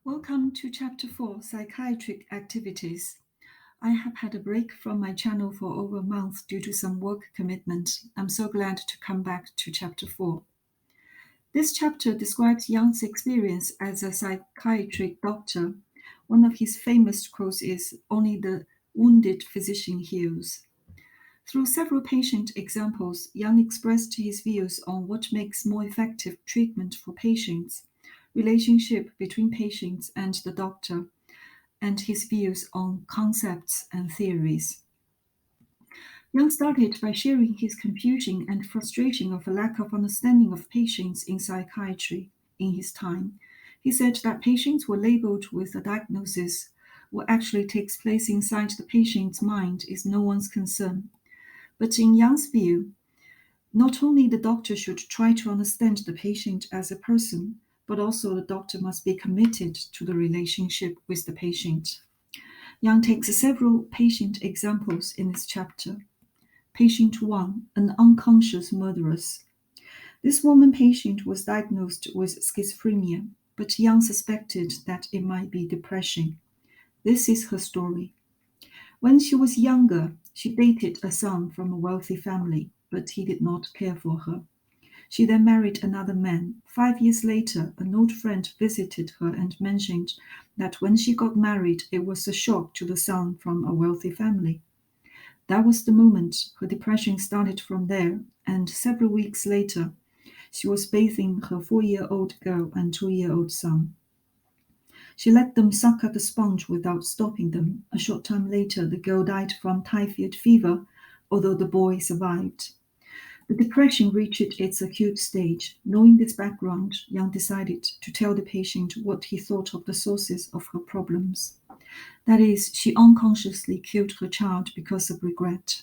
Welcome to Chapter 4, Psychiatric Activities. I have had a break from my channel for over a month due to some work commitment. I'm so glad to come back to Chapter 4. This chapter describes Jung's experience as a psychiatric doctor. One of his famous quotes is, "Only the wounded physician heals." Through several patient examples, Jung expressed his views on what makes more effective treatment for patients, relationship between patients and the doctor, and his views on concepts and theories. Jung started by sharing his confusion and frustration of a lack of understanding of patients in psychiatry in his time. He said that patients were labeled with a diagnosis. What actually takes place inside the patient's mind is no one's concern. But in Jung's view, not only the doctor should try to understand the patient as a person, but also the doctor must be committed to the relationship with the patient. Jung takes several patient examples in this chapter. Patient 1, an unconscious murderess. This woman patient was diagnosed with schizophrenia, but Jung suspected that it might be depression. This is her story. When she was younger, she dated a son from a wealthy family, but he did not care for her. She then married another man. 5 years later, an old friend visited her and mentioned that when she got married, it was a shock to the son from a wealthy family. That was the moment her depression started from there, and several weeks later, she was bathing her 4-year-old girl and 2-year-old son. She let them suck at the sponge without stopping them. A short time later, the girl died from typhoid fever, although the boy survived. The depression reached its acute stage. Knowing this background, Jung decided to tell the patient what he thought of the sources of her problems. That is, she unconsciously killed her child because of regret.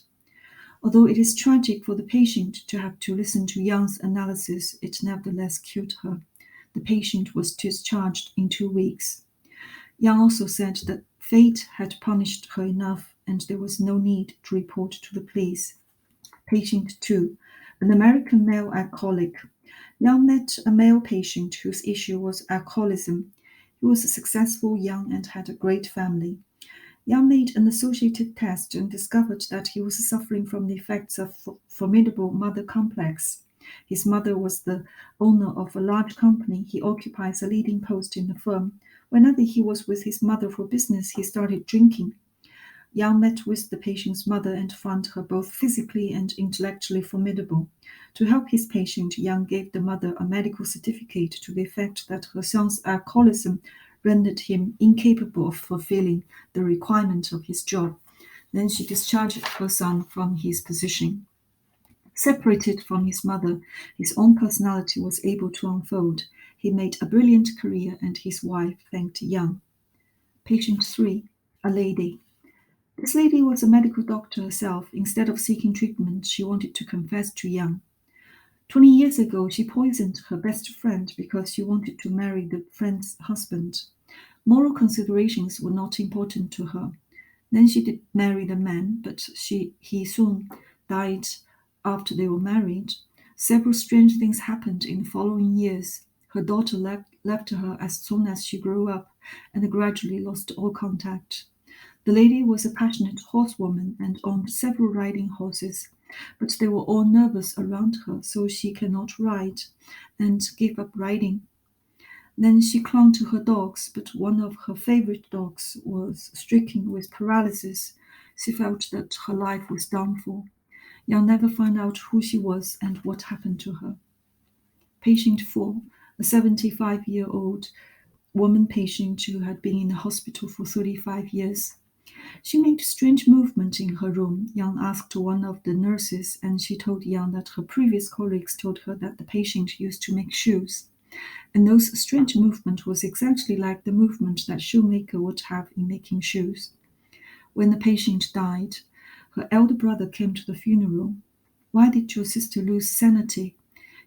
Although it is tragic for the patient to have to listen to Jung's analysis, it nevertheless killed her. The patient was discharged in 2 weeks. Jung also said that fate had punished her enough and there was no need to report to the police. Patient 2, an American male alcoholic. Jung met a male patient whose issue was alcoholism. He was successful, young, and had a great family. Jung made an associated test and discovered that he was suffering from the effects of formidable mother complex. His mother was the owner of a large company. He occupies a leading post in the firm. Whenever he was with his mother for business, he started drinking. Jung met with the patient's mother and found her both physically and intellectually formidable. To help his patient, Jung gave the mother a medical certificate to the effect that her son's alcoholism rendered him incapable of fulfilling the requirement of his job. Then she discharged her son from his position. Separated from his mother, his own personality was able to unfold. He made a brilliant career and his wife thanked Jung. Patient 3, a lady. This lady was a medical doctor herself. Instead of seeking treatment, she wanted to confess to Jung. 20 years ago, she poisoned her best friend because she wanted to marry the friend's husband. Moral considerations were not important to her. Then she did marry the man, but he soon died after they were married. Several strange things happened in the following years. Her daughter left her as soon as she grew up and gradually lost all contact. The lady was a passionate horsewoman and owned several riding horses, but they were all nervous around her, so she cannot ride and gave up riding. Then she clung to her dogs, but one of her favorite dogs was stricken with paralysis. She felt that her life was done for. Jung never found out who she was and what happened to her. Patient 4, a 75-year-old woman patient who had been in the hospital for 35 years. She made strange movement in her room. Jung asked one of the nurses, and she told Jung that her previous colleagues told her that the patient used to make shoes. And those strange movement was exactly like the movement that shoemaker would have in making shoes. When the patient died, her elder brother came to the funeral. Why did your sister lose sanity?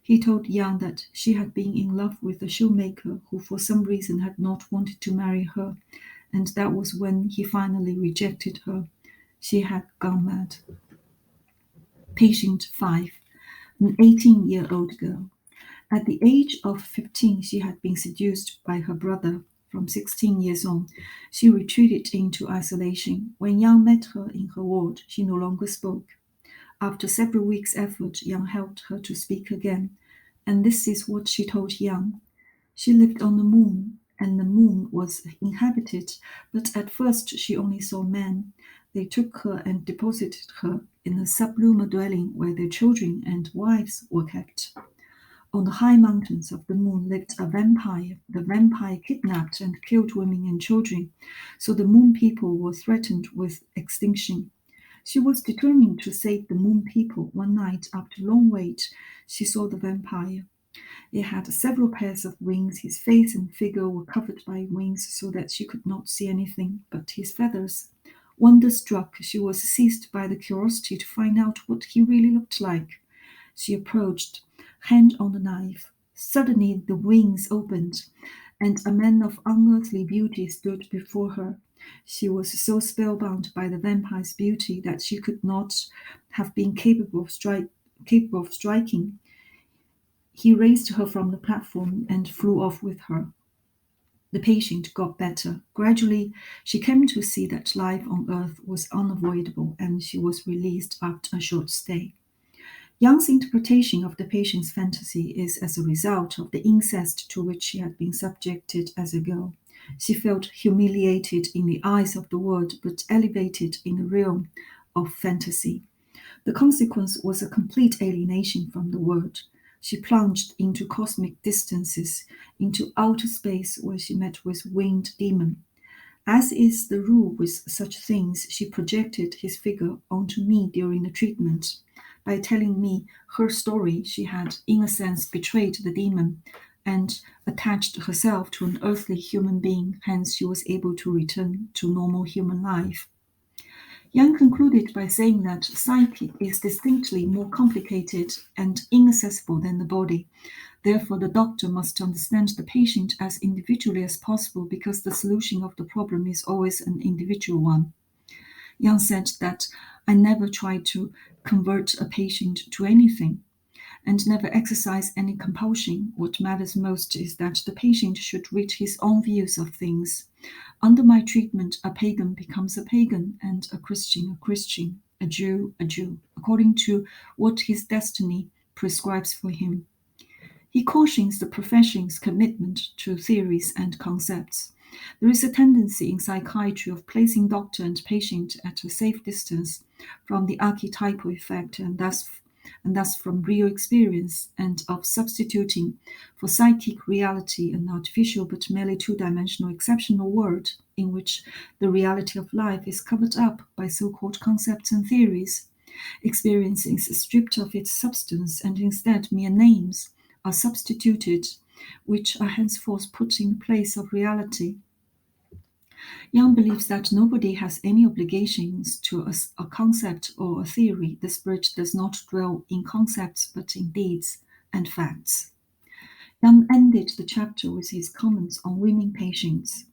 He told Jung that she had been in love with a shoemaker who for some reason had not wanted to marry her, and that was when he finally rejected her. She had gone mad. Patient 5, an 18-year-old girl. At the age of 15, she had been seduced by her brother. from 16 years on, she retreated into isolation. When Jung met her in her ward, she no longer spoke. After several weeks' effort, Jung helped her to speak again, and this is what she told Jung. She lived on the moon, and the moon was inhabited, but at first she only saw men. They took her and deposited her in a sublunar dwelling where their children and wives were kept. On the high mountains of the moon lived a vampire. The vampire kidnapped and killed women and children, so the moon people were threatened with extinction. She was determined to save the moon people. One night, after long wait, she saw the vampire. It had several pairs of wings. His face and figure were covered by wings so that she could not see anything but his feathers. Wonder-struck, she was seized by the curiosity to find out what he really looked like. She approached, hand on the knife. Suddenly the wings opened, and a man of unearthly beauty stood before her. She was so spellbound by the vampire's beauty that she could not have been capable of striking. He raised her from the platform and flew off with her. The patient got better. Gradually, she came to see that life on Earth was unavoidable, and she was released after a short stay. Jung's interpretation of the patient's fantasy is as a result of the incest to which she had been subjected as a girl. She felt humiliated in the eyes of the world, but elevated in the realm of fantasy. The consequence was a complete alienation from the world. She plunged into cosmic distances, into outer space where she met with winged demon. As is the rule with such things, she projected his figure onto me during the treatment. By telling me her story, she had, in a sense, betrayed the demon and attached herself to an earthly human being, hence she was able to return to normal human life. Jung concluded by saying that psyche is distinctly more complicated and inaccessible than the body. Therefore, the doctor must understand the patient as individually as possible because the solution of the problem is always an individual one. Jung said that I never try to convert a patient to anything and never exercise any compulsion. What matters most is that the patient should reach his own views of things. Under my treatment, a pagan becomes a pagan and a Christian, a Jew, according to what his destiny prescribes for him. He cautions the profession's commitment to theories and concepts. There is a tendency in psychiatry of placing doctor and patient at a safe distance from the archetypal effect and thus from real experience, and of substituting for psychic reality an artificial but merely two-dimensional exceptional world in which the reality of life is covered up by so-called concepts and theories. Experience is stripped of its substance, and instead mere names are substituted, which are henceforth put in the place of reality. Jung believes that nobody has any obligations to a concept or a theory. The spirit does not dwell in concepts but in deeds and facts. Jung ended the chapter with his comments on women patients.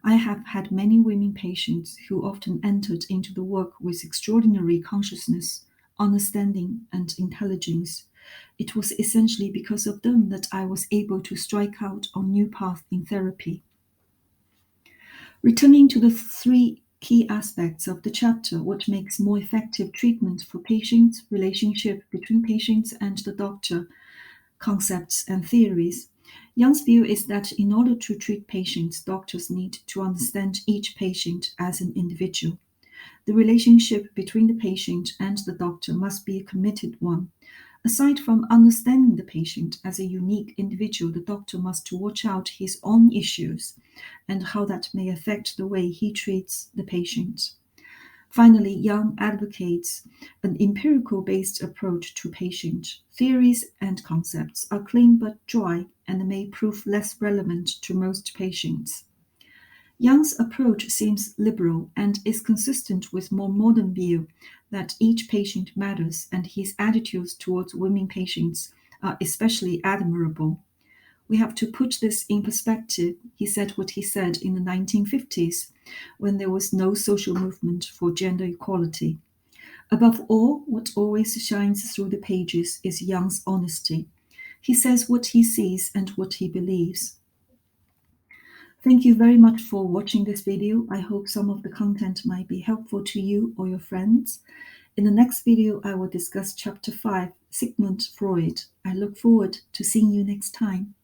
I have had many women patients who often entered into the work with extraordinary consciousness, understanding, and intelligence. It was essentially because of them that I was able to strike out on new paths in therapy. Returning to the three key aspects of the chapter, what makes more effective treatment for patients, relationship between patients and the doctor, concepts and theories. Jung's view is that in order to treat patients, doctors need to understand each patient as an individual. The relationship between the patient and the doctor must be a committed one. Aside from understanding the patient as a unique individual, the doctor must watch out his own issues and how that may affect the way he treats the patient. Finally, Jung advocates an empirical-based approach to patient. Theories and concepts are clean but dry and may prove less relevant to most patients. Jung's approach seems liberal and is consistent with more modern view that each patient matters, and his attitudes towards women patients are especially admirable. We have to put this in perspective. He said what he said in the 1950s, when there was no social movement for gender equality. Above all, what always shines through the pages is Jung's honesty. He says what he sees and what he believes. Thank you very much for watching this video. I hope some of the content might be helpful to you or your friends. In the next video, I will discuss Chapter 5, Sigmund Freud. I look forward to seeing you next time.